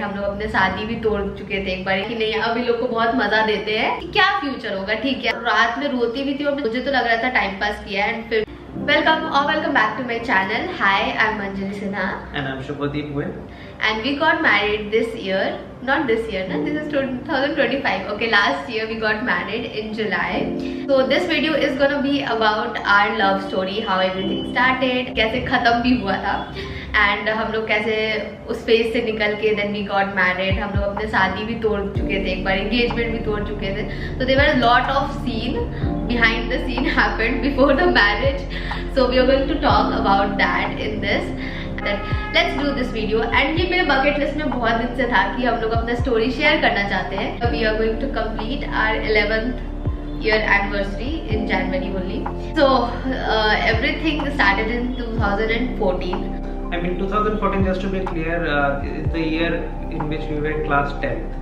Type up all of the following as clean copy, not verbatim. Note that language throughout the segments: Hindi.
हम लोग अपने शादी भी तोड़ चुके थे एक बार कि नहीं अब इन लोग को बहुत मजा देते हैं कि क्या फ्यूचर होगा। ठीक है, रात में रोती भी थी और मुझे तो लग रहा था टाइम पास किया। एंड फिर welcome back to my channel. Hi, I am Anjali Sinha and I'm Shubhadeep Goyal. and we got married this year. Not this year, no, this is 2025. Okay, last year we got married in July. So this video is gonna be about our love story, how everything started, कैसे खत्म भी हुआ था एंड हम लोग कैसे उस फेज से निकल के देन वी गॉट मैरिड। हम लोग अपने शादी भी तोड़ चुके थे एक बार, एंगेजमेंट भी तोड़ चुके थे। तो there were lot of scene behind the scene happened before the marriage, so we are going to talk about that in this. Let's do this video. And ये मेरे bucket list में बहुत दिन से था कि हम लोग अपना story share करना चाहते हैं। We are going to complete our 11th year anniversary in January only. So everything started in 2014. I mean 2014, just to be clear, is the year in which we were in class 10th.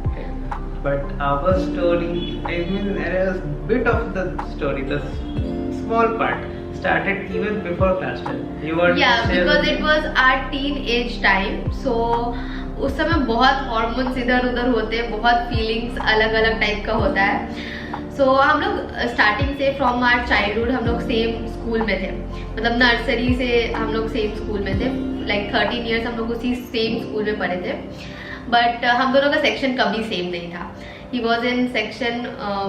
But our story, I mean, there is bit of the story, the small part started even before class 10. You were because it was our teenage time. So उस समय बहुत हॉर्मोन्स इधर उधर होते हैं, बहुत फीलिंग्स अलग अलग टाइप का होता है। सो हम लोग स्टार्टिंग से फ्रॉम आवर चाइल्डहुड हम लोग सेम स्कूल में थे, मतलब नर्सरी से हम लोग सेम स्कूल में थे। लाइक 13 ईयर्स हम लोग उसी सेम स्कूल में पढ़े थे, बट हम दोनों का सेक्शन कभी सेम नहीं था। He was in section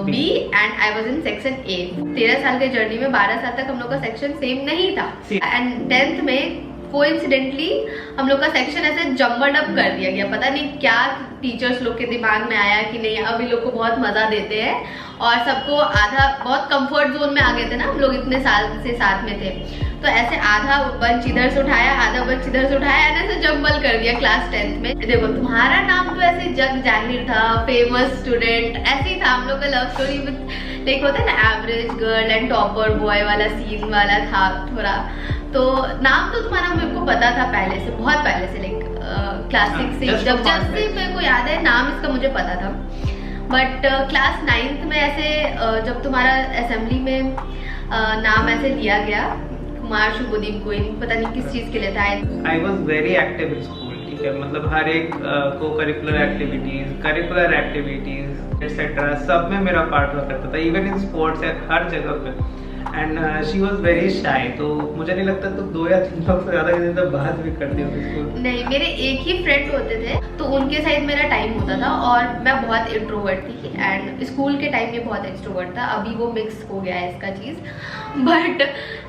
B and I was in section A. 13 साल के जर्नी में 12 साल तक हम लोग का सेक्शन सेम नहीं था। एंड 10th में कोइंसिडेंटली हम लोग का सेक्शन ऐसे जम्बल अप कर दिया गया। पता नहीं क्या टीचर्स लोग के दिमाग में आया कि नहीं अब इन लोग को बहुत मजा देते हैं, और सबको आधा बहुत कंफर्ट जोन में आ गए थे ना, हम लोग इतने साल से साथ में थे। तो ऐसे आधा बंच इधर से उठाया, आधा बंच इधर से उठाया, ऐसे जम्बल कर दिया क्लास 10th में। देखो तुम्हारा नाम तो ऐसे जग जाहिर था, फेमस स्टूडेंट, ऐसे ही था। हम लोग का लव स्टोरी लाइक होता है ना, average girl and topper boy वाला सीन वाला था थोड़ा। तो नाम तो तुम्हारा मेरे को पता था पहले से, बहुत पहले से, लाइक क्लास 6 से, जब से मेरे को याद है नाम इसका मुझे पता था। बट क्लास 9th में ऐसे जब तुम्हारा असेंबली में नाम ऐसे लिया गया, कुमार शुभदीप गोयल, पता नहीं किस चीज के लिए था। I was very active in school, ठीक है, मतलब हर एक को करिकुलर एक्टिविटीज एक्सेट्रा सब में मेरा पार्ट हुआ करता था, इवन इन स्पोर्ट्स हर जगह पे। And she was very shy, तो मुझे नहीं लगता तो 2 या 3 लोग से ज्यादा किसी से बात भी करती होगी स्कूल। नहीं, मेरे एक ही फ्रेंड होते थे, तो उनके साथ मेरा टाइम होता था, और मैं बहुत इंट्रोवर्ट थी एंड स्कूल के टाइम में बहुत एक्सट्रोवर्ट था। अभी वो मिक्स हो गया है इसका चीज़, बट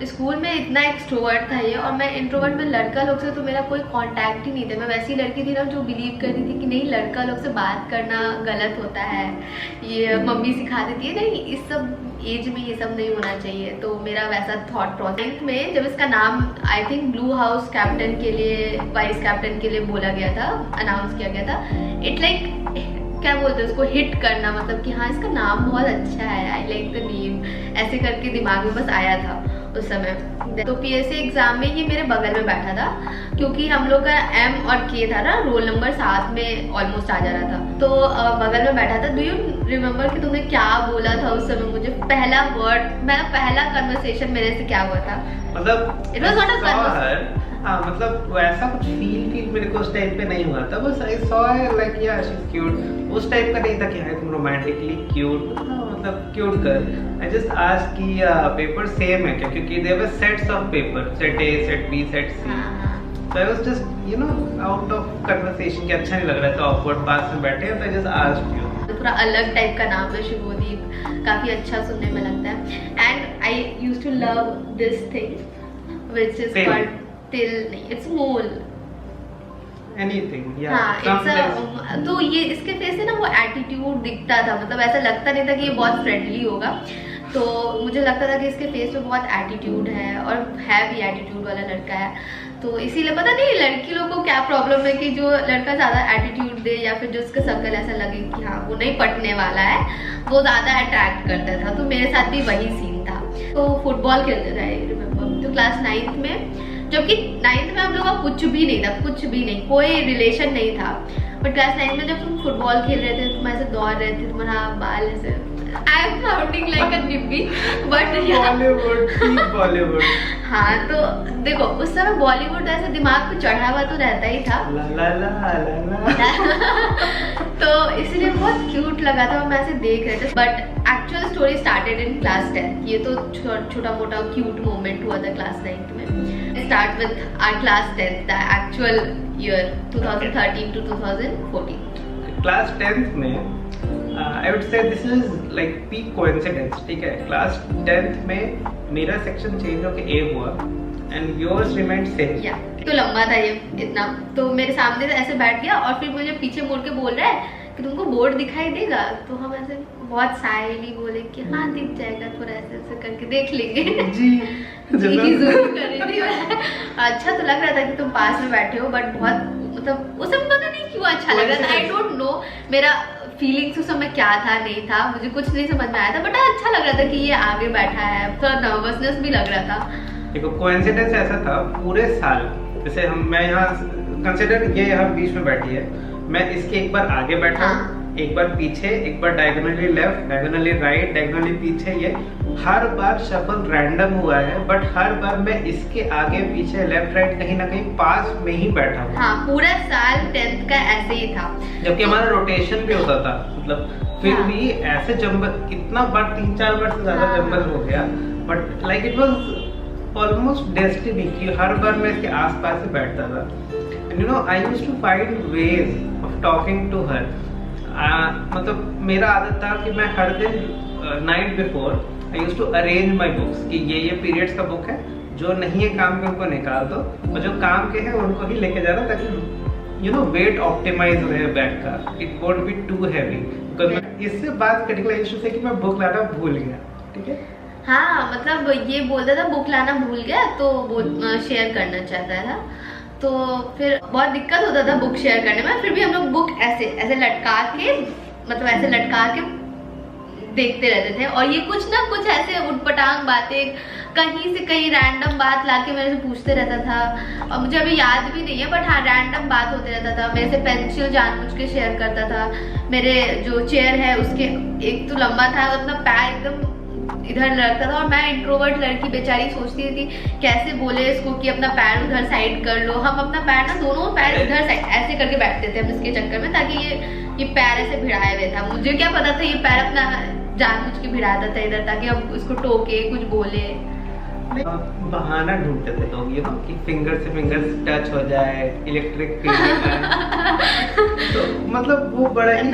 स्कूल में इतना एक्सट्रोवर्ट था ये, और मैं इंट्रोवर्ट में लड़का लोग से तो मेरा कोई कांटेक्ट ही नहीं था। मैं वैसी लड़की थी ना जो बिलीव करती थी कि नहीं लड़का लोग से बात करना गलत होता है, ये मम्मी सिखा देती है, नहीं इस सब एज में ये सब नहीं होना चाहिए। तो मेरा वैसा थॉट प्रोसेस में जब इसका नाम I think blue house captain के लिए, वाइस कैप्टन के लिए बोला गया था, अनाउंस किया गया था, इट लाइक क्या बोलते हैं उसको, हिट करना, मतलब कि हाँ इसका नाम बहुत अच्छा है, आई लाइक द नेम, ऐसे करके दिमाग में बस आया था उस समय। तो पीएससी एग्जाम में ये मेरे बगल में बैठा था, क्योंकि हम लोग का एम और के था ना, रोल नंबर साथ में ऑलमोस्ट आ जा रहा था। तो बगल में बैठा था। डू यू रिमेम्बर कि तुमने क्या बोला था उस समय? मुझे पहला वर्ड, मेरा पहला कन्वर्सेशन मेरे से क्या हुआ था? मतलब it was not a conversation, हाँ, मतलब वैसा कुछ फील मेरे को उस टाइम पे नहीं हुआ था। बस आई सॉ लाइक या शी इज क्यूट। उस टाइप का नहीं था कि हाँ तुम रोमांटिकली क्यूट, मतलब क्यूट कर। आई जस्ट आस्क्ड कि पेपर सेम है क्या, क्योंकि there were sets of paper, set A, set B, set C. So I was just you know out of conversation कि अच्छा नहीं लग रहा था, awkward पास में बैठे, तो I just asked you. थोड़ा अलग टाइप का नाम है शुभदीप, काफी अच्छा सुनने में लगता है। And I used to love this thing which is called till, नहीं इट्स मोल, anything, yeah, हाँ इट्स। तो ये इसके फेस से ना वो एटीट्यूड दिखता था, मतलब ऐसा लगता नहीं था कि ये बहुत फ्रेंडली होगा। तो मुझे लगता था कि इसके फेस पे बहुत एटीट्यूड है, और है भी एटीट्यूड वाला लड़का है। तो इसीलिए पता नहीं लड़की लोग को क्या प्रॉब्लम है कि जो लड़का ज़्यादा एटीट्यूड दे, या फिर जो उसका शक्ल ऐसा लगे कि हाँ वो नहीं पटने वाला है, वो ज़्यादा अट्रैक्ट करता था। तो मेरे साथ भी वही सीन था। तो फुटबॉल खेलते थे आई रिमेम्बर, तो क्लास 9th में, जबकि 9th में हम लोग का कुछ भी नहीं था, कुछ भी नहीं, कोई रिलेशन नहीं था। बट क्लास 9th में जब तुम फुटबॉल खेल रहे थे, तुम ऐसे दौड़ रहे थे, तुम्हारा बाल ऐसे I am sounding like a निब्बी बट बॉलीवुड। हाँ तो देखो उस समय बॉलीवुड ऐसे दिमाग पे चढ़ा हुआ तो रहता ही था ला ला ला ला तो इसलिए बहुत क्यूट लगा था, मैं ऐसे देख रहे थे। But actual story started in class 10। ये तो छोटा मोटा क्यूट मोमेंट हुआ था क्लास 9 में। Start with our class 10 the actual year 2013 to 2014। Class 10th में I would say this is like peak coincidence, ठीक है। क्लास 10th में मेरा सेक्शन चेंज होकर ए हुआ एंड योर्स रिमेंड सेम। या तो लंबा था ये इतना, तो मेरे सामने ऐसे बैठ गया और फिर मुझे पीछे मुड़ के बोल रहा है कि तुमको बोर्ड दिखाई देगा। तो हम ऐसे बहुत साइली बोले कि हाँ दिख जाएगा, थोड़ा ऐसे ऐसे करके देख लेंगे जी जरूर कर रही थी अच्छा तो लग रहा था कि तुम पास में बैठे हो, बट बहुत मतलब उस समय पता नहीं क्यों अच्छा लग रहा था। आई डोंट नो मेरा फीलिंग्स उस समय क्या था नहीं था, मुझे कुछ नहीं समझ में आया था, बट अच्छा लग रहा था कि ये आगे बैठा है। थोड़ा नर्वसनेस भी लग रहा था। देखो कोइंसिडेंस ऐसा था पूरे साल, जैसे मैं यहाँ कंसिडर ये यहाँ बीच में बैठी है, मैं इसके एक बार आगे बैठा हूँ, एक बार पीछे, एक बार diagonally left, diagonally right, diagonally पीछे। ये हर बार शफल रैंडम हुआ है, बट हर बार मैं इसके आगे पीछे लेफ्ट राइट कहीं ना कहीं पास में ही बैठा हूँ। हाँ पूरा साल 10th का ऐसे ही था, जबकि हमारा रोटेशन भी होता था, मतलब फिर भी ऐसे जंबल कितना बार 3-4 बार से ज्यादा जंबल हो गया, but like it was almost destiny कि हर बार मैं इसके आसपास ही बैठता था। And you know I used to find ways of talking to her. मतलब मेरा आदत था कि मैं हर दिन night before I used to arrange my books कि ये पीरियड्स का बुक है, जो नहीं है काम के उनको निकाल दो और जो काम के हैं उनको ही लेके जाना, ताकि यू नो वेट ऑप्टिमाइज रहे बैग का, it won't be too heavy. Because इससे बात करने का इशू है कि मैं बुक लाना भूल गया, ठीक है। हाँ मतलब ये बोलता था बुक लाना भूल गया, तो वो शेयर करना चाहता था, तो फिर बहुत दिक्कत होता था बुक शेयर करने में। फिर भी हम लोग बुक ऐसे ऐसे लटका के, मतलब ऐसे लटका के देखते रहते थे, और ये कुछ ना कुछ ऐसे उटपटांग बातें कहीं से कहीं रैंडम बात लाके मेरे से पूछते रहता था, और मुझे अभी याद भी नहीं है, बट हाँ रैंडम बात होते रहता था। मेरे से पेंसिल जानबूझ के शेयर करता था। मेरे जो चेयर है उसके एक तो लंबा था, अपना पैर एकदम इधर लगता था, और मैं इंट्रोवर्ट लड़की बेचारी सोचती थी कैसे बोले इसको कि अपना पैर उधर साइड कर लो। हम अपना पैर ना दोनों पैर इधर साइड ऐसे करके बैठते थे हम इसके चक्कर में, ताकि ये पैर ऐसे भिड़ाए हुए था। मुझे क्या पता था ये पैर अपना जानबूझ के भिड़ाता था इधर, ताकि हम उसको टोके कुछ बोले। बहाना ढूंढते थे लोग, ये ना कि फिंगर से फिंगर टच हो जाए, इलेक्ट्रिक फील्ड तो मतलब वो बड़ा ही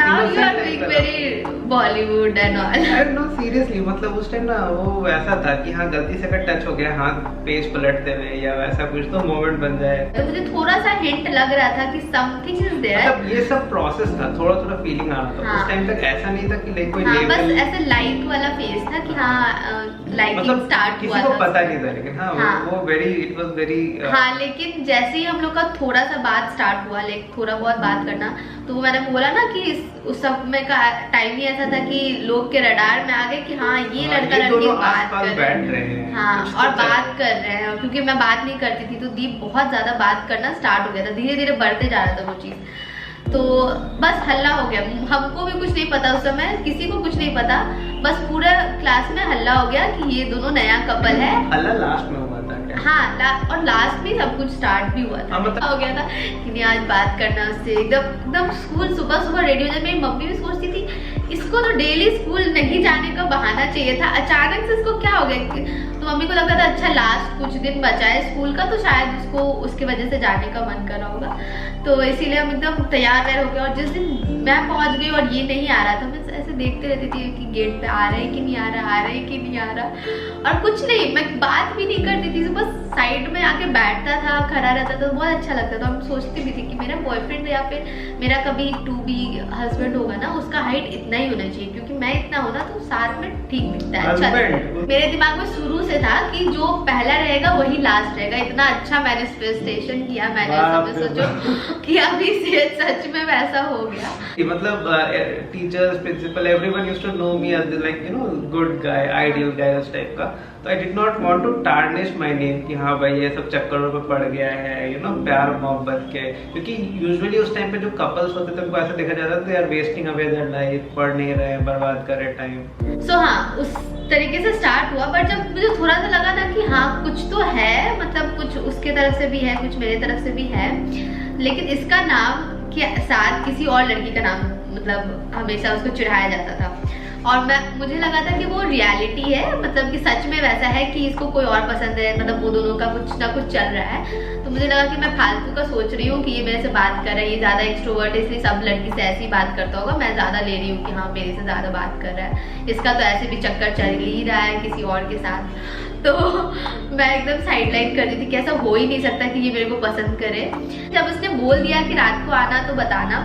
Bollywood and all. No seriously, मतलब उस टाइम ना वो वैसा था कि हाँ गलती से अगर टच हो गया हाथ पेज पलटते हुए या वैसा कुछ तो मोमेंट बन जाए, तो मुझे थोड़ा सा हिंट लग रहा था कि समथिंग इज देयर। मतलब ये सब प्रोसेस था, थोड़ा थोड़ा फीलिंग आ रहा था। उस टाइम तक ऐसा नहीं था कि लाइक कोई लेवल, बस ऐसे लाइक वाला फेज था कि हाँ लाइकिंग स्टार्ट हुआ था। किसी को पता नहीं था, लेकिन हाँ वो वेरी इट वाज वेरी हाँ। लेकिन जैसे ही हम लोग का थोड़ा सा बात स्टार्ट हुआ, लाइक थोड़ा बहुत बात करना, तो वो मैंने बोला ना कि उस समय का टाइम ही ऐसा था कि लोग के रडार में आ गए कि हाँ ये लड़का लड़की बात कर रहे हैं, हाँ और बात कर रहे हैं। क्योंकि मैं बात नहीं करती थी, तो दीप बहुत ज्यादा बात करना स्टार्ट हो गया था, धीरे धीरे बढ़ते जा रहा था वो चीज। तो बस हल्ला हो गया, हमको भी कुछ नहीं पता उस समय, किसी को कुछ नहीं पता, बस पूरा क्लास में हल्ला हो गया कि ये दोनों नया कपल है। हल्ला लास्ट में हुआ था क्या? हाँ और लास्ट में सब कुछ स्टार्ट भी हुआ था। मतलब हो गया था कि नहीं आज बात करना उससे, एकदम स्कूल सुबह सुबह रेडी हो जाए। मेरी मम्मी भी सोचती थी इसको तो डेली स्कूल नहीं जाने का बहाना चाहिए था, अचानक से इसको क्या हो गया। तो मम्मी को लगता था अच्छा लास्ट कुछ दिन बचा है स्कूल का, तो शायद उसको उसकी वजह से जाने का मन कर रहा होगा, तो इसीलिए हम एकदम तैयार वैयार हो गए। और जिस दिन मैं पहुंच गई और ये नहीं आ रहा था, मैं ऐसे देखते रहती थी कि गेट पे आ रहा है कि नहीं आ रहा, आ रहा है कि नहीं आ रहा, और कुछ नहीं, मैं बात भी नहीं करती थी, बस साइड में आके बैठता था, खड़ा रहता था, बहुत अच्छा लगता था। हम सोचती भी थी कि मेरा बॉयफ्रेंड या फिर मेरा कभी टू बी हस्बैंड होगा ना, उसका हाइट इतना ही होना चाहिए, क्योंकि मैं इतना होना तो साथ में ठीक दिखता है, अच्छा लगता है। मेरे दिमाग में शुरू से था कि जो पहला रहेगा वही लास्ट रहेगा। इतना अच्छा मैनिफेस्टेशन किया मैंने, समय सोचो कि अभी से सच में वैसा हो गया। मतलब teachers, principal, everyone used to know me as like you know good guy, ideal guy उस टाइप का। तो I did not want to tarnish my name कि हाँ भाई ये सब चक्करों में पड़ गया है, यू नो, प्यार मोहब्बत के। क्योंकि यूजुअली उस टाइम पे जो कपल्स होते थे उनको ऐसा देखा जाता था, यार वेस्टिंग अवे देयर लाइफ, पढ़ नहीं रहे, बर्बाद कर रहे टाइम। सो हाँ, उस तरीके से स्टार्ट हुआ। बट जब मुझे थोड़ा सा लगा था कि हाँ कुछ तो है, मतलब कुछ उसके तरफ से भी है, कुछ मेरे तरफ से भी है, लेकिन इसका नाम के साथ किसी और लड़की का नाम मतलब हमेशा उसको चिढ़ाया जाता था। और मुझे लगा था कि वो रियलिटी है, मतलब कि सच में वैसा है कि इसको कोई और पसंद है, मतलब वो दोनों का कुछ ना कुछ चल रहा है। तो मुझे लगा कि मैं फालतू का सोच रही हूँ कि ये मेरे से बात कर रहा है, ये ज़्यादा एक्सट्रोवर्ट है इसलिए सब लड़की से ऐसी बात करता होगा, मैं ज़्यादा ले रही हूँ कि हाँ मेरे से ज़्यादा बात कर रहा है, इसका तो ऐसे भी चक्कर चल ही रहा है किसी और के साथ। तो मैं एकदम साइडलाइन कर रही थी कि ऐसा हो ही नहीं सकता कि ये मेरे को पसंद करे। जब उसने बोल दिया कि रात को आना तो बताना,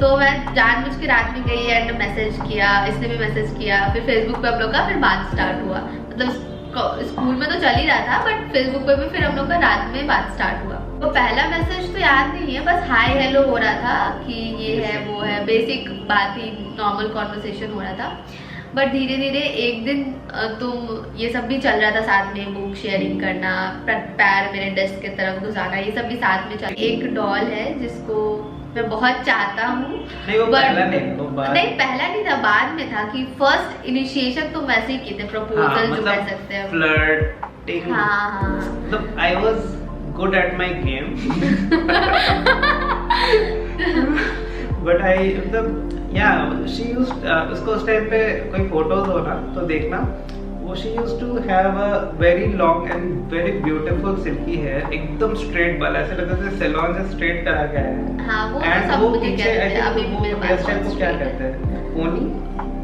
तो मैं जानबूझ के रात में गई एंड मैसेज किया, इसने भी मैसेज किया, फिर फेसबुक पे हम लोग का फिर बात स्टार्ट हुआ। मतलब स्कूल में तो चल ही रहा था बट फेसबुक पे भी फिर हम लोग का रात में बात स्टार्ट हुआ। तो पहला मैसेज तो याद नहीं है, बस हाय हेलो हो रहा था कि ये है वो है, बेसिक बात ही, नॉर्मल कॉन्वर्सेशन हो रहा था। बट धीरे धीरे एक दिन तुम ये सब भी चल रहा था साथ में, बुक शेयरिंग करना, पैर मेरे डेस्क की तरफ घुसाना, ये सब भी साथ में चल। एक डॉल है जिसको मैं बहुत चाहता हूँ। नहीं वो पहला नहीं, वो बाद नहीं पहला नहीं था, बाद में था कि फर्स्ट इनिशिएशन तो वैसे ही किए थे, प्रपोजल जो कह सकते हैं, फ्लर्टिंग। हाँ मतलब I was good at my game but I मतलब या शी यूज्ड उसको उस टाइम पे कोई फोटोज हो ना तो देखना, वो she used to have a very long and very beautiful silky hair, एकदम स्ट्रेट बाल, ऐसे लगता है सैलून से स्ट्रेट करा गया है। हाँ, वो एंड सब वो मुझे पीछे कहते थे, अभी वो हेयर स्टाइल को क्या कहते हैं,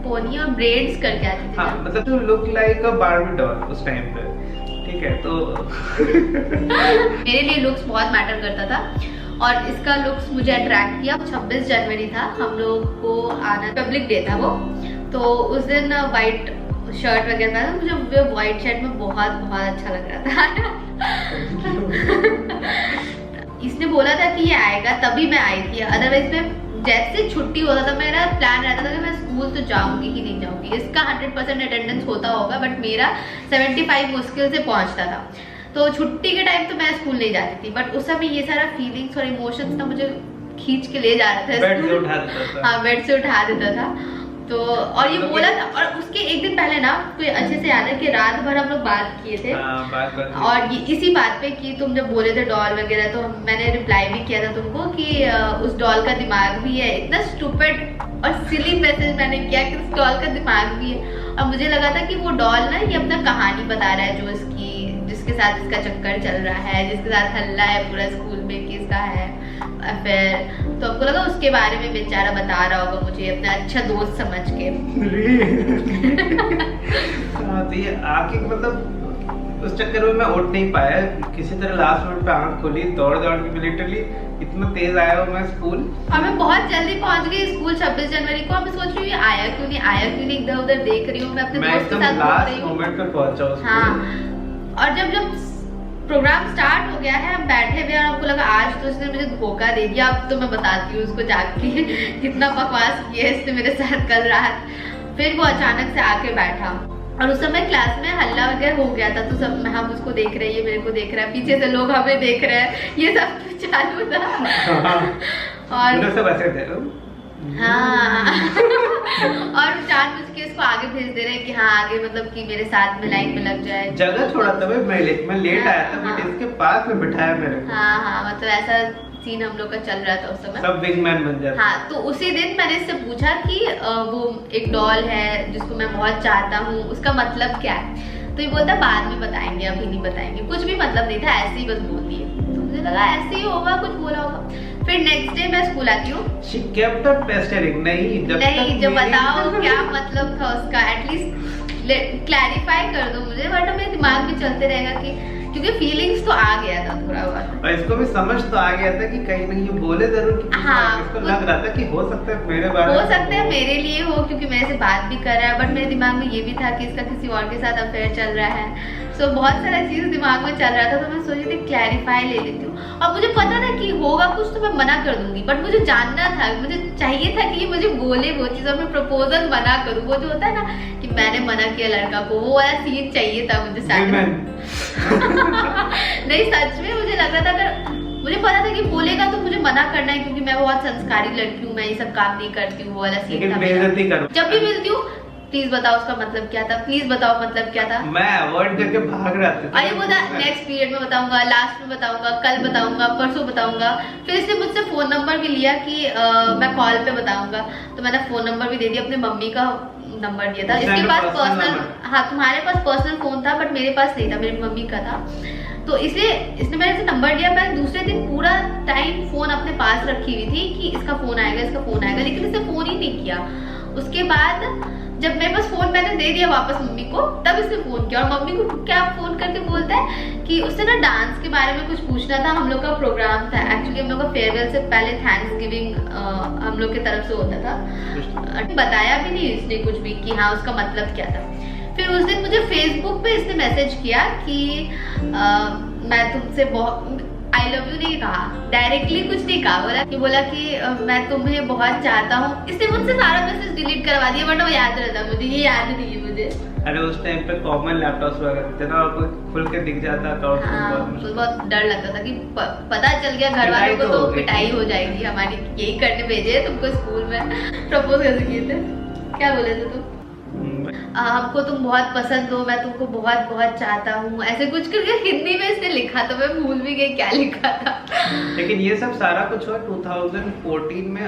पोनी और ब्रेड्स करके आती थी। हाँ, मतलब to look like a Barbie doll उस टाइम पे, ठीक है। तो मेरे लिए लुक्स बहुत मैटर करता था और इसका लुक्स मुझे अट्रैक्ट किया। 26 जनवरी था, हम लोग को आना, पब्लिक डे था वो, तो उस दिन वाइट शर्ट वगैरह पहना, मुझे व्हाइट शर्ट में बहुत बहुत अच्छा लग रहा था इसने बोला था कि ये आएगा तभी मैं आई थी, अदरवाइज मैं जैसे छुट्टी होता था मेरा प्लान रहता था कि मैं स्कूल तो जाऊंगी ही नहीं जाऊंगी। इसका 100% अटेंडेंस होता होगा बट मेरा 75 मुश्किल से पहुंचता था। तो छुट्टी के टाइम तो मैं स्कूल नहीं जाती थी, बट उस समय ये सारा फीलिंग्स और इमोशंस ना मुझे खींच के ले जा रहा था, बेड से उठा देता था। हाँ, बेड से उठा देता था। तो और ये बोला था, और उसके एक दिन पहले ना तो अच्छे से याद है कि रात भर हम लोग बात किए थे। और ये इसी बात पे कि तुम जब बोले थे डॉल वगैरह, तो मैंने रिप्लाई भी किया था तुमको कि उस डॉल का दिमाग भी है। इतना स्टूपिड और सिली मैसेज मैंने किया कि उस डॉल का दिमाग भी है। और मुझे लगा था कि वो डॉल ना ये अपना कहानी बता रहा है, जो इसकी जिसके साथ इसका चक्कर चल रहा है, जिसके साथ हल्ला है पूरा स्कूल में कि इसका है अफेयर। तो हमको लगा उसके बारे में बेचारा बता रहा होगा मुझे, अपना अच्छा दोस्त समझ के। तो ये आके मतलब उस चक्कर में मैं उठ नहीं पाया, किसी तरह लास्ट मिनट पे आंख खोली, दौड़ के लिटरली इतना तेज आया हूँ मैं स्कूल। और मैं बहुत जल्दी पहुंच गई स्कूल 26 जनवरी को। मैं सोच रही हूँ आया क्यों नहीं, इधर उधर देख रही हूँ, मैं अपने दोस्त के साथ लास्ट मोमेंट पे पहुंचा हूँ। हाँ, और जब प्रोग्राम स्टार्ट हो गया है, हम बैठे हुए और हमको लगा आज तो इसने मुझे धोखा दे दिया। अब तो मैं बताती हूँ उसको जाके कितना बकवास किया इसने मेरे साथ कल रात। फिर वो अचानक से आके बैठा और उस समय क्लास में हल्ला वगैरह हो गया था, तो सब हम उसको देख रहे हैं, ये मेरे को देख रहा है, पीछे से लोग हमें देख रहे हैं, ये सब कुछ चालू था। और सब ऐसे थे हाँ और जानबूझ के इसको आगे भेज दे रहे हैं कि हाँ आगे मतलब कि मेरे साथ में लाइन में लग जाए। जगह छोड़ा था मैं लेट आया था, बट इसके पास में बिठाया मेरे को। हाँ, मतलब ऐसा सीन हम लोग का चल रहा था उस समय, सब विंगमैन बन जाते। हाँ, तो उसी दिन मैंने इससे पूछा कि वो एक डॉल है जिसको मैं बहुत चाहता हूँ, उसका मतलब क्या है। तो ये बोलता बाद में बताएंगे, अभी नहीं बताएंगे। कुछ भी मतलब नहीं था, ऐसे ही बस बोल दिए। तो मुझे लगा ऐसे ही होगा, कुछ बोला होगा। फिर नेक्स्ट डे मैं स्कूल आती हूँ, She kept on pestering, नहीं जब बताओ क्या मतलब था उसका, एटलीस्ट क्लैरिफाई कर दो मुझे, वरना मेरे दिमाग में चलते रहेगा कि, क्योंकि फीलिंग्स तो आ गया था थोड़ा बहुत, और इसको भी समझ तो आ गया था कि कहीं नहीं ये बोले जरूर कि हाँ, इसको लग रहा था कि हो सकता है मेरे बारे में, हो सकता है मेरे लिए हो क्योंकि मेरे से बात भी कर रहा है, बट मेरे दिमाग में ये भी था कि इसका किसी और के साथ अफेयर चल रहा है। सो बहुत सारा चीज़ दिमाग में चल रहा था, तो मैं सोची थी क्लैरिफाई ले लेती हूँ। और मुझे पता था कि होगा कुछ तो मैं मना कर दूंगी, बट मुझे जानना था, मुझे चाहिए था कि ये मुझे बोले वो चीज़ और मैं प्रपोजल मना करूँ। वो जो होता है ना कि मैंने मना किया लड़का को, वो वाला सीन चाहिए था मुझे स्टार्टिंग नहीं सच में मुझे लग रहा था, अगर मुझे पता था कि बोलेगा तो मुझे मना करना है, क्योंकि मैं बहुत संस्कारी लड़की हूँ, मैं ये सब काम नहीं करती हूँ, वो वाला सीन था मेरा। जब भी मिलती हूँ प्लीज बताओ उसका मतलब क्या था, प्लीज बताओ मतलब क्या था। मैं अवॉइड करके भाग रहा था। अरे वो नेक्स्ट पीरियड में बताऊंगा, लास्ट में बताऊंगा, कल बताऊंगा, परसों बताऊंगा। फिर इसने मुझसे फोन नंबर भी लिया कि मैं कॉल पे बताऊंगा, तो मैंने फोन नंबर भी दे दिया, अपने मम्मी का नंबर दिया था। इसके पास पर्सनल, हाँ तुम्हारे पास पर्सनल फोन था बट मेरे पास नहीं था, मेरी मम्मी का था। तो इसलिए इसने मेरे से नंबर लिया। मैं दूसरे दिन पूरा टाइम फोन अपने पास रखी हुई थी कि इसका फोन आएगा, इसका फोन आएगा, लेकिन इसने फोन ही नहीं किया। उसके बाद जब मेरे पास फोन मैंने दे दिया वापस मम्मी को, तब इसने फोन किया। और मम्मी को क्या फोन करके बोलता है कि उससे ना डांस के बारे में कुछ पूछना था। हम लोग का प्रोग्राम था एक्चुअली, हम लोग का फेयरवेल से पहले थैंक्स गिविंग हम लोग की तरफ से होता था। बताया भी नहीं इसने कुछ भी कि हाँ उसका मतलब क्या था। फिर उस दिन मुझे फेसबुक पे इसने मैसेज किया कि मैं तुमसे बहुत आई लव यू नहीं कहा, डायरेक्टली कुछ नहीं कहा, बोला कि मैं तुम्हें बहुत चाहता हूँ। इसने मुझसे सारा मैसेज डिलीट करवा दिया, बट वो याद रहता मुझे, ये याद नहीं है मुझे। अरे उस टाइम पे कॉमन लैपटॉप्स वगैरह थे ना, और खुल के दिख जाता अकाउंट। हाँ, बहुत डर लगता था कि पता चल गया घर वालों को तो पिटाई हो जाएगी हमारी, यही करने भेजे तुमको स्कूल में। प्रपोज कैसे किए थे, क्या बोले थे तुम? हमको तुम बहुत पसंद हो, मैं तुमको बहुत बहुत चाहता हूँ, ऐसे कुछ करके हिंदी में इसने लिखा था, मैं भूल भी गई क्या लिखा था। लेकिन ये सब सारा कुछ हुआ 2014 में,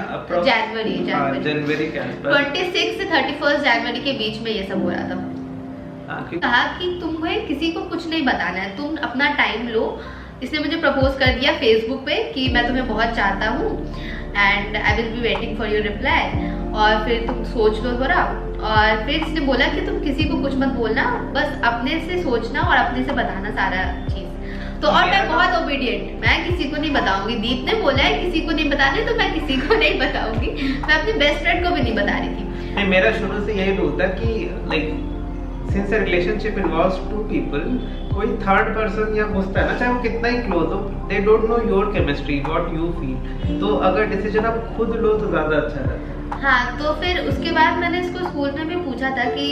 जनवरी के आसपास, 26 से 31 जनवरी के बीच में ये सब हो रहा था। कहा कि तुम्हें किसी को कुछ नहीं बताना है, तुम अपना टाइम लो। इसने मुझे प्रपोज कर दिया फेसबुक पे कि मैं तुम्हें बहुत चाहता हूँ and I will be waiting for your reply, और फिर तुम सोच लो थोड़ा। और फिर इसने बोला कि तुम किसी को कुछ मत बोलना, बस अपने से सोचना और अपने से बताना सारा चीज। तो और मैं बहुत ओबीडियंट, मैं किसी को नहीं बताऊंगी। दीप ने बोला है किसी को नहीं बताने, तो मैं किसी को नहीं बताऊंगी। मैं अपनी बेस्ट फ्रेंड को भी नहीं बता रही थी। नहीं, मेरा शुरू से यही रूल था कि like since a relationship involves two people, कोई थर्ड पर्सन या घुसता है ना, चाहे वो कितना ही क्लोज हो, they don't know your chemistry, what you feel. तो अगर डिसीजन आप खुद लो तो ज्यादा अच्छा रहता है। हाँ, तो फिर उसके बाद मैंने इसको स्कूल में भी पूछा था कि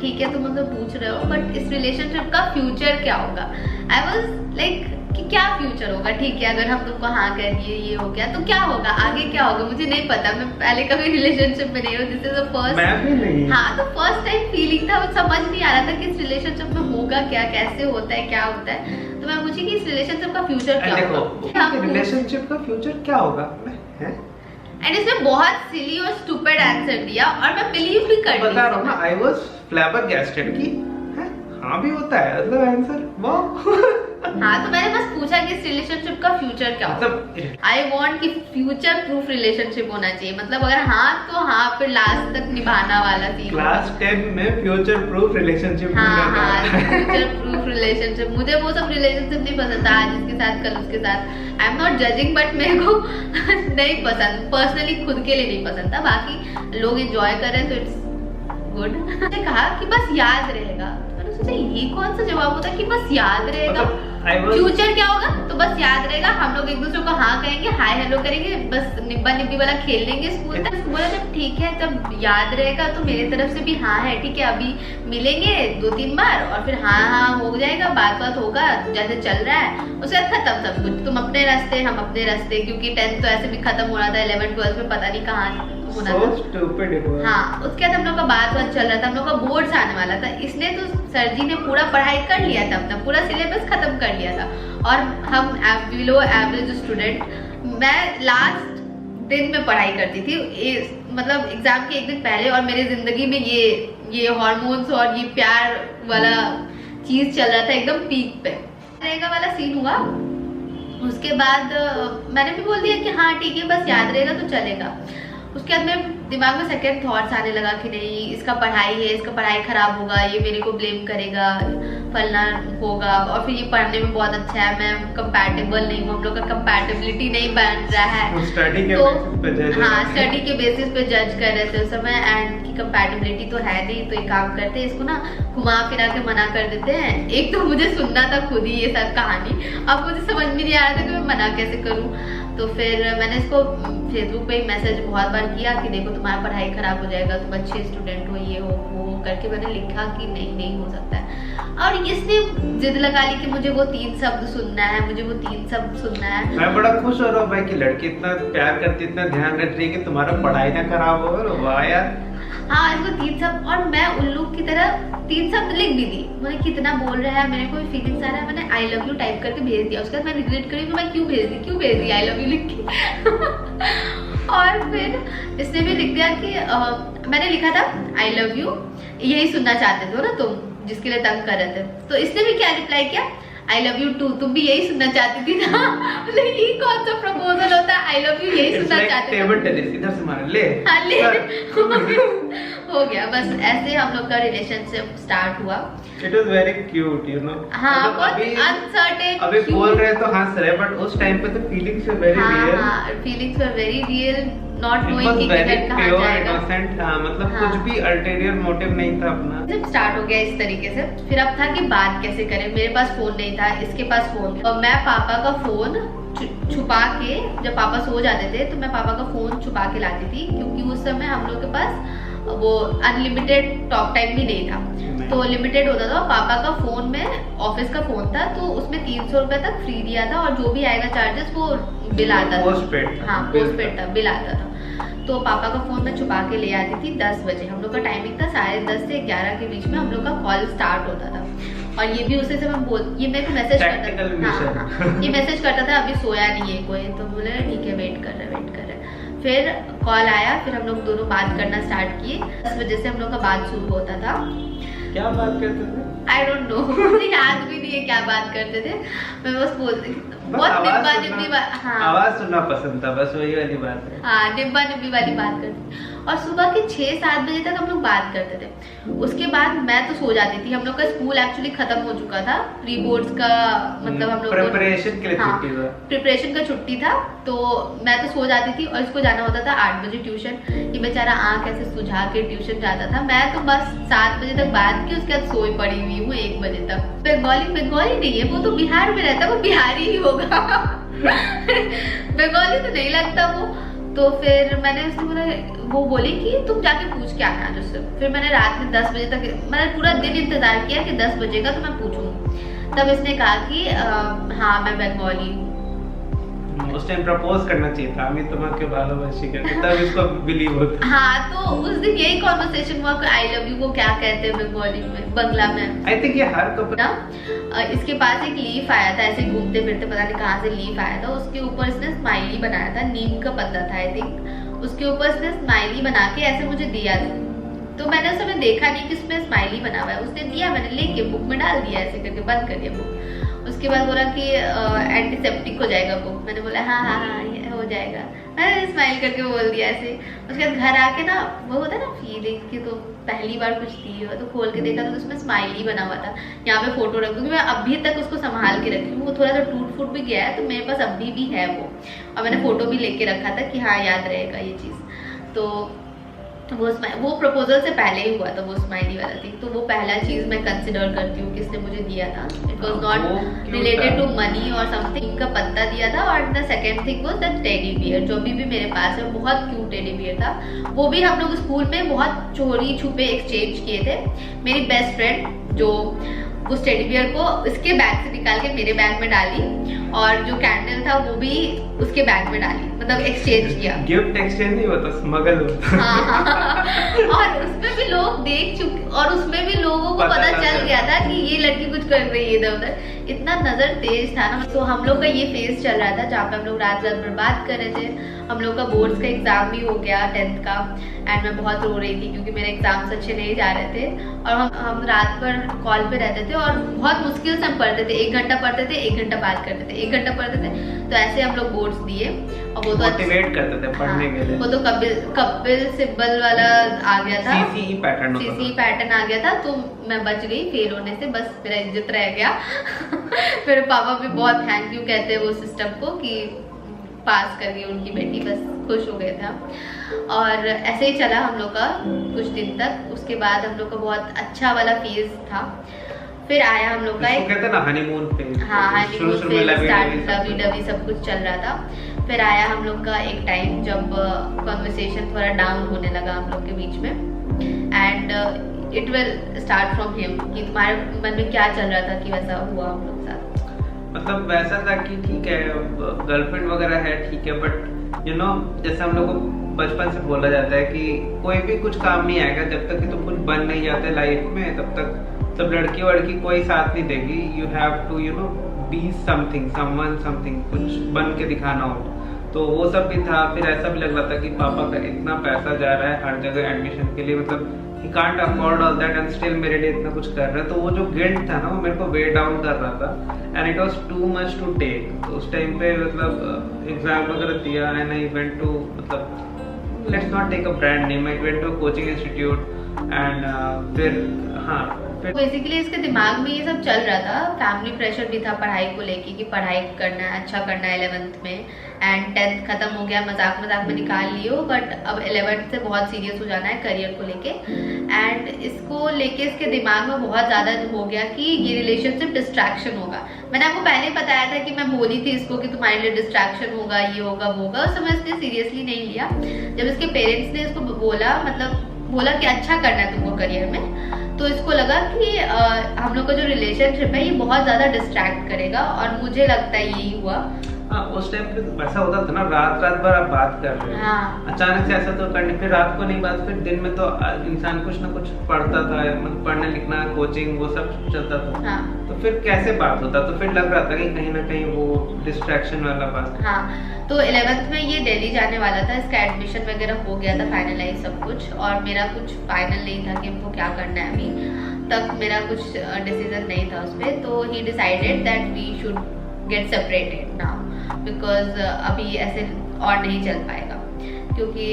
ठीक है तुम मुझसे पूछ रहे हो, बट इस रिलेशनशिप का फ्यूचर क्या होगा। आई वाज लाइक कि क्या फ्यूचर होगा, ठीक है अगर हम तुमको हाँ कह दिए ये हो गया तो क्या होगा, आगे क्या होगा मुझे नहीं पता। मैं पहले कभी रिलेशनशिप में नहीं हूँ, दिस इज द फर्स्ट। मैं भी नहीं। हाँ, तो फर्स्ट टाइम फीलिंग था, वो समझ नहीं आ रहा था कि इस रिलेशनशिप में होगा क्या, कैसे होता है, क्या होता है। तो मैं पूछी कि इस रिलेशनशिप का फ्यूचर क्या होगा, रिलेशनशिप का फ्यूचर क्या होगा। एंड इसने बहुत सिली और स्टूपिड आंसर दिया और मैं बिलीव भी कर बता रहा हूँ ना, आई वाज फ्लैबरगैस्टेड कि हाँ भी होता है मतलब आंसर वाह। हाँ, तो मैंने बस पूछा कि इस रिलेशनशिप का फ्यूचर क्या होगा। आई वांट कि फ्यूचर प्रूफ रिलेशनशिप होना चाहिए, मतलब अगर हाँ तो हाँ, फिर लास्ट तक निभाना वाला चीज। क्लास 10 में फ्यूचर प्रूफ रिलेशनशिप। हाँ, फ्यूचर प्रूफ रिलेशनशिप। मुझे वो सब रिलेशनशिप नहीं पसंद था, आज इसके साथ कल उसके साथ। I am not judging, but मेरे को नहीं पसंद, पर्सनली खुद के लिए नहीं पसंद था। बाकी लोग एंजॉय कर रहे हैं तो इट्स गुड। मैंने कहा कि बस याद रहेगा। मैंने सोचा ये कौन सा जवाब होता है कि बस याद रहेगा। फ्यूचर क्या होगा तो बस याद रहेगा, हम लोग एक दूसरे को हाँ कहेंगे, हाय हेलो करेंगे, बस निब्बा निब्बी वाला खेल लेंगे स्कूल तक। बोला जब ठीक है तब याद रहेगा तो मेरे तरफ से भी हाँ है, ठीक है अभी मिलेंगे 2-3 बार और फिर हाँ हो जाएगा, बात होगा जैसे चल रहा है, उसके बाद खत्म सब कुछ। तुम अपने रास्ते हम अपने रास्ते, क्योंकि 10th तो ऐसे भी खत्म हो रहा था, 11th 12th में पता नहीं कहाँ होना था। हाँ, उसके बाद हम लोग का बात चल रहा था, हम लोग का बोर्ड्स आने वाला था। इसने तो सर जी ने पूरा पढ़ाई कर लिया था, अपना पूरा सिलेबस खत्म कर लिया था और हम बिलो एवरेज स्टूडेंट। मैं लास्ट दिन में पढ़ाई करती थी, मतलब एग्जाम के एक दिन पहले, और मेरी जिंदगी में ये हार्मोन्स और ये प्यार वाला चीज चल रहा था एकदम पीक पे। रहेगा वाला सीन हुआ। उसके बाद मैंने भी बोल दिया कि हाँ ठीक है बस याद रहेगा तो चलेगा। उसके बाद मेरे दिमाग में सेकंड थॉट्स आने लगा कि नहीं इसका पढ़ाई है, इसका पढ़ाई खराब होगा, ये मेरे को ब्लेम करेगा, फलना होगा, और फिर ये पढ़ने में बहुत अच्छा है, मैं कंपैटिबल नहीं हूँ, हम लोग का कंपैटिबिलिटी नहीं बन रहा है। स्टडी के तो बेसिस पे जज, हाँ स्टडी के बेसिस पे जज कर रहे थे उस समय, एंड की कंपैटिबिलिटी तो है नहीं, तो एक काम करते हैं इसको ना घुमा फिरा के मना कर देते हैं। एक तो मुझे सुनना था खुद ही ये सब कहानी, अब मुझे समझ में नहीं आ रहा था कि मैं मना कैसे करूँ। तो फिर मैंने इसको फेसबुक पे एक मैसेज बहुत बार किया कि देखो तुम्हारा पढ़ाई खराब हो जाएगा, तुम अच्छे स्टूडेंट हो, ये हो वो करके मैंने लिखा कि नहीं हो सकता है। और इसने जिद लगा ली कि मुझे वो 3 शब्द सुनना है, मुझे वो 3 शब्द सुनना है। मैं बड़ा खुश हो रहा हूँ भाई कि लड़की इतना प्यार करती, इतना ध्यान रख रही है कि तुम्हारा पढ़ाई ना खराब हो। वाह यार। हाँ इसको 3 शब्द, और मैं उल्लू की तरह 3 शब्द लिख भी दी। मुझे कितना बोल रहा है, मेरे को फीलिंग्स आ रहा है, मैंने आई लव यू टाइप करके भेज दिया। उसके बाद मैं रिग्रेट करी कि मैं क्यों भेज दी आई लव यू लिख के। और फिर इसने भी लिख दिया कि मैंने लिखा था आई लव यू, यही सुनना चाहते थे ना तुम, जिसके लिए तंग कर रहे थे। तो इसने भी क्या रिप्लाई किया, आई लव यू टू, तुम भी यही सुनना चाहती थी ना। मतलब ये कौन सा प्रपोजल होता है, आई लव यू यही सुनना चाहते थे। टेबल टेनिस इधर से मार ले। हाँ ले हो गया। बस ऐसे हम लोग का रिलेशनशिप स्टार्ट हुआ। It was very cute you know. हाँ बहुत अनसर्टेन। अभी बोल रहे तो हंस रहे, बट उस टाइम पे तो फीलिंग्स वर वेरी रियल। हाँ feelings were very real, not knowing कि किधर कहाँ जाएगा। इनोसेंट था, मतलब कुछ भी अल्टीरियर मोटिव नहीं था अपना। जब स्टार्ट हो गया इस तरीके से, फिर अब था कि बात कैसे करें। मेरे पास फोन नहीं था, इसके पास फोन था, और मैं पापा का फोन छुपा के, जब पापा सो जाते थे तो मैं पापा का फोन छुपा के लाती थी, क्योंकि उस समय हम लोग के पास वो अनलिमिटेड टॉक टाइम भी नहीं था, तो लिमिटेड होता था। पापा का फोन में ऑफिस का फोन था, तो उसमें 300 रुपए तक फ्री दिया था, और जो भी आएगा चार्जेस वो बिल आता था। हाँ पोस्टपेड था, बिल आता था। तो पापा का फोन मैं छुपा के ले आती थी 10 बजे। हम लोग का टाइमिंग था 10:30 से 11 के बीच में हम लोग का कॉल स्टार्ट होता था। और ये भी उसी से मैं ये मेरे को मैसेज करता था, हाँ, ये मैसेज करता था अभी सोया नहीं है कोई, तो बोले ठीक है वेट कर रहे। फिर कॉल आया, फिर हम लोग दोनों बात करना स्टार्ट किए। 10 बजे से हम लोग का बात शुरू होता था। क्या बात करते थे? आई डोंट नो, मुझे याद भी नहीं है क्या बात करते थे। मैं बस बोलती बहुत निब्बा बात। हाँ आवाज सुनना पसंद था, बस वही वाली बात है। हाँ निब्बी वाली बात करते। और सुबह के 6-7 बजे तक हम लोग बात करते थे। उसके बाद मैं तो सो जाती थी। हम लोग का स्कूल एक्चुअली खत्म हो चुका था, प्री बोर्ड्स का, मतलब हम लोग प्रिपरेशन के लिए छुट्टी था, प्रिपरेशन का छुट्टी था। तो मैं तो सो जाती थी, और इसको जाना होता था 8 बजे ट्यूशन। ये बेचारा आँख ऐसे सुझा के ट्यूशन जाता था। मैं तो बस 7 बजे तक बात की, उसके बाद सोई पड़ी हुई हूँ 1 बजे तक। बंगाली नहीं है वो, तो बिहार में रहता है, वो बिहारी ही होगा। बंगाली तो नहीं लगता वो। तो फिर मैंने उससे बोला, वो बोली कि तुम जाके पूछ के आना आज उससे। फिर मैंने रात में 10 बजे तक, मैंने पूरा दिन इंतजार किया कि 10 बजेगा तो मैं पूछूंगी। तब इसने कहा कि हाँ मैं बंगाली हूँ। उस टाइम प्रपोज करना चाहिए था, अमित तुम्हारे भालोबाशी करके, तब इसको बिलीव होता। हाँ तो उस दिन यही कॉन्वर्सेशन हुआ कि आई लव यू को क्या कहते हैं बंगाली में, बंगला में। आई थिंक ये हर कपल ना, इसके पास एक लीफ आया था, ऐसे घूमते फिरते पता नहीं कहाँ से लीफ आया था। उसके ऊपर इसने स्माइली बनाया था, नीम का पत्ता था आई थिंक। उसके ऊपर इसने स्माइली बना के ऐसे मुझे दिया था। तो मैंने उस समय देखा नहीं कि उसमें स्माइली बना हुआ है। उसने दिया, मैंने लेके बुक में डाल दिया, ऐसे करके बंद कर दिया बुक। उसके बाद बोला कि एंटीसेप्टिक हो जाएगा बुक। मैंने बोला हाँ ये हो जाएगा, मैंने स्माइल करके बोल दिया ऐसे। उसके बाद घर आके ना वो होता है ना फीलिंग कि तो पहली बार कुछ दी हो, तो खोल के देखा तो उसमें स्माइली बना हुआ था। यहाँ पे फोटो रख दूंगी, मैं अभी तक उसको संभाल के रखी हूँ। वो थोड़ा सा टूट फूट भी गया है, तो मेरे पास अभी भी है वो, और मैंने फोटो भी लेके रखा था कि हाँ याद रहेगा ये चीज़। तो वो प्रपोजल से पहले ही हुआ था वो स्माइली वाला थिंग। तो वो पहला चीज मैं कंसिडर करती हूँ किसने मुझे दिया था। It was not related to money और समथिंग, का पत्ता दिया था। और the second thing was the teddy bear, जो अभी भी मेरे पास है। बहुत क्यूट टेडी बियर था। वो भी हम लोग स्कूल में बहुत चोरी छुपे एक्सचेंज किए थे। मेरी बेस्ट फ्रेंड जो उस टेडी बियर को इसके बैग से निकाल के मेरे बैग में डाली, और जो कैंडल था वो भी उसके बैग में डाली, मतलब एक्सचेंज किया। गिफ्ट एक्सचेंज नहीं होता, स्मगल होता। हाँ। और उसमें भी लोग देख चुके, और उसमें भी लोगों को पता चल गया था कि ये लड़की कुछ कर रही है इधर उधर। इतना नजर तेज था ना। तो हम लोग का ये फेज चल रहा था जहाँ पे हम लोग रात रात भर बात कर रहे थे। हम लोग का बोर्ड्स का एग्जाम भी हो गया 10th का, एंड मैं बहुत रो रही थी क्योंकि मेरे एग्जाम्स अच्छे नहीं जा रहे थे। और हम रात भर कॉल पे रहते थे, और बहुत मुश्किल से हम पढ़ते थे। 1 घंटा पढ़ते थे, 1 घंटा बात करते थे, 1 घंटा पढ़ते थे, तो ऐसे हम लोग बोर्ड्स दिए और वो तो मोटिवेट करते थे पढ़ने के लिए। वो तो कपिल सिब्बल वाला आ गया था, सीसी पैटर्न आ गया था, तो मैं बच गई फेल होने से, बस मेरा इज्जत रह गया। मेरे पापा भी बहुत थैंक यू कहते हैं वो सिस्टम को कि पास कर गई उनकी बेटी, बस खुश हो गए थे। और ऐसे ही चला हम लोग का कुछ दिन तक। उसके बाद हम लोग का बहुत अच्छा वाला फेज था। फिर आया हम लोग का एक, कहते हैं ना, हनीमून फेज। हाँ, हनीमून फेज, लवी डवी सब कुछ चल रहा था। फिर आया हम लोग का एक टाइम जब कन्वर्सेशन थोड़ा डाउन होने लगा हम लोग के बीच में, and it will start from him कि तुम्हारे मन में क्या चल रहा था कि वैसा हुआ हम लोग साथ। मतलब वैसा था कि ठीक है गर्लफ्रेंड वगैरह है, ठीक है, बट यू नो जैसे हम लोग को बचपन से बोला जाता है कि कोई भी कुछ काम नहीं आएगा जब तक कि तुम कुछ बन नहीं जाते लाइफ में, तब तक सब लड़की वड़की कोई साथ नहीं देगी। You have to you know be something, someone something, कुछ बन के दिखाना हो। तो वो सब भी था। फिर ऐसा भी लग रहा था कि पापा का इतना पैसा जा रहा है हर जगह एडमिशन के लिए, मतलब he can't afford all that and still मेरे लिए इतना कुछ कर रहा है। तो वो जो गिल्ट था ना वो मेरे को वे डाउन कर रहा था and it was too much to take। तो उस टाइम पे मतलब एग्जाम वगैरह दिया and I went to, मतलब let's not take a brand name, I went to a coaching institute and फिर हाँ बेसिकली इसके दिमाग में ये सब चल रहा था। फैमिली प्रेशर भी था पढ़ाई को लेके कि पढ़ाई करना है, अच्छा करना है 11th में, एंड 10th खत्म हो गया, मजाक मजाक में निकाल लियो, बट अब 11th से बहुत सीरियस हो जाना है करियर को लेके। एंड इसको लेके इसके दिमाग में बहुत ज़्यादा हो गया कि ये रिलेशनशिप डिस्ट्रैक्शन होगा। मैंने आपको पहले बताया था कि मैं बोली थी इसको कि तुम्हारे लिए डिस्ट्रैक्शन होगा, ये होगा वो होगा। उस समय इसने सीरियसली नहीं लिया। जब इसके पेरेंट्स ने इसको बोला कि अच्छा करना है तुमको करियर में, तो इसको लगा कि हम लोग का जो रिलेशनशिप है ये बहुत ज्यादा डिस्ट्रैक्ट करेगा, और मुझे लगता है यही हुआ। हाँ, उस टाइम पे ऐसा होता था ना, रात भर आप बात कर रहे हैं, हाँ। अचानक से ऐसा तो करने, फिर रात को नहीं बात, फिर दिन में तो इंसान कुछ ना कुछ पढ़ता था, मतलब पढ़ने लिखना, कोचिंग, वो सब चलता था। हाँ। तो फिर कैसे बात होता, तो फिर लग रहा था कि कहीं ना कहीं वो डिस्ट्रैक्शन वाला बात। हाँ, तो 11th में ये दिल्ली जाने वाला था, इसका एडमिशन वगैरह हो गया था फाइनलाइज सब कुछ, और मेरा कुछ फाइनल नहीं था कि हमको क्या करना है। अभी तक मेरा कुछ डिसीजन नहीं था उस पर। तो he decided that we should get separated now, because अभी ऐसे और नहीं चल पाएगा, क्योंकि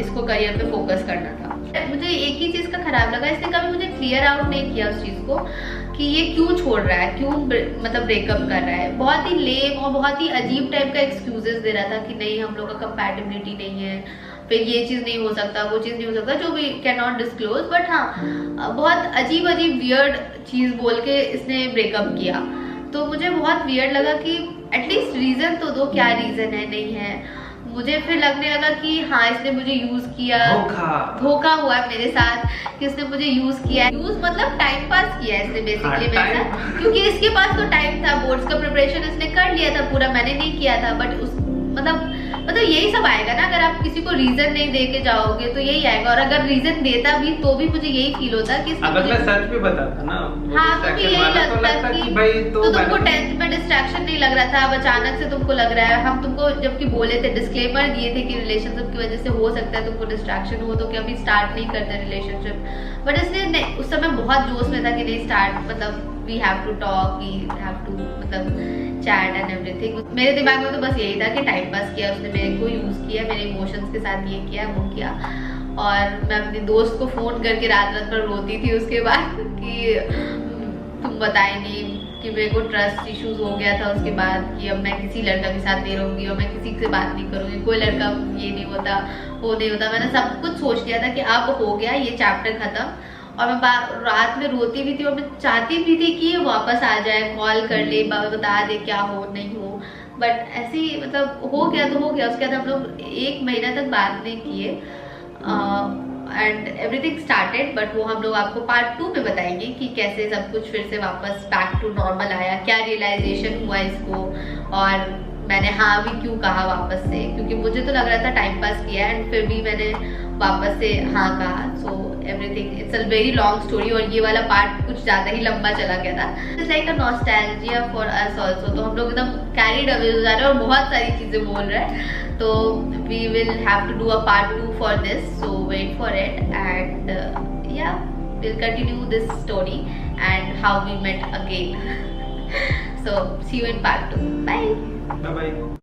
इसको करियर पे फोकस करना था। मुझे एक ही चीज़ का खराब लगा, इसने कभी मुझे क्लियर आउट नहीं किया उस चीज़ को कि ये क्यों छोड़ रहा है, क्यों मतलब ब्रेकअप कर रहा है। बहुत ही लेम और बहुत ही अजीब टाइप का एक्सक्यूजेस दे रहा था कि नहीं हम लोग का कंपैटिबिलिटी नहीं है, फिर ये चीज़ नहीं हो सकता, वो चीज़ नहीं हो सकता, जो भी कैन नॉट डिस्क्लोज। बट हाँ, बहुत अजीब वियर्ड चीज़ बोल के इसने ब्रेकअप किया। तो मुझे बहुत वियर्ड लगा कि एटलीस्ट रीजन तो दो, क्या रीजन है, नहीं है। मुझे फिर लगने लगा कि हाँ इसने मुझे यूज किया, धोखा हुआ मेरे साथ कि इसने मुझे यूज किया। यूज मतलब टाइम पास किया इसने बेसिकली मेरे साथ, क्योंकि इसके पास तो टाइम था, बोर्ड्स का प्रिपरेशन इसने कर लिया था पूरा, मैंने नहीं किया था। बट उस मतलब यही सब आएगा ना, अगर आप किसी को रीजन नहीं दे के जाओगे तो यही आएगा। और अगर रीजन देता भी तो भी मुझे यही फील होता कि अगर मैं सच भी बताता ना, हाँ तो यही लगता कि भाई तो तुमको 10th में डिस्ट्रैक्शन नहीं लग रहा था, अब अचानक से तुमको लग रहा है। हम तुमको जबकि बोले थे, डिस्क्लेमर दिए थे कि रिलेशनशिप की वजह से हो सकता है तुमको डिस्ट्रैक्शन हो, तो कि अभी स्टार्ट नहीं करते रिलेशनशिप। बट इसने उस समय बहुत जोश में था कि नहीं स्टार्ट, मतलब we have to talk, we have to मतलब चैट एंड एवरीथिंग। मेरे दिमाग में तो बस यही था कि टाइम पास किया उसने, मेरे को यूज किया, मेरे इमोशंस के साथ ये किया वो किया। और मैं अपनी दोस्त को फोन करके रात भर रोती थी उसके बाद कि तुम बताए नहीं, कि मेरे को ट्रस्ट इश्यूज हो गया था उसके बाद कि अब मैं किसी लड़का के साथ नहीं रहूंगी और मैं किसी से बात नहीं करूंगी, कोई लड़का ये नहीं होता वो नहीं होता। मैंने सब कुछ सोच लिया था कि अब हो गया ये चैप्टर खत्म। और मैं रात में रोती भी थी और मैं चाहती भी थी कि ये वापस आ जाए, कॉल कर ले, बता दे क्या हो नहीं हो। बट ऐसे ही मतलब हो गया तो हो गया। उसके बाद हम लोग 1 महीना तक बात नहीं किए एंड एवरीथिंग स्टार्टेड। बट वो हम लोग आपको पार्ट 2 में बताएंगे कि कैसे सब कुछ फिर से वापस बैक टू नॉर्मल आया, क्या रियलाइजेशन हुआ इसको, और मैंने हाँ भी क्यों कहा वापस से, क्योंकि मुझे तो लग रहा था टाइम पास किया एंड फिर भी मैंने वापस से हाँ कहा। So everything it's a very long story, और ये वाला पार्ट कुछ ज़्यादा ही लंबा चला गया था। It's like a nostalgia for us also. तो हम लोग एकदम कैरीड अवे हो जा रहे हैं और बहुत सारी चीज़ें बोल रहे हैं। तो we will have to do a part 2 for this, so wait for it and yeah we'll continue this story and how we met again. So see you in part 2. Bye. Bye bye.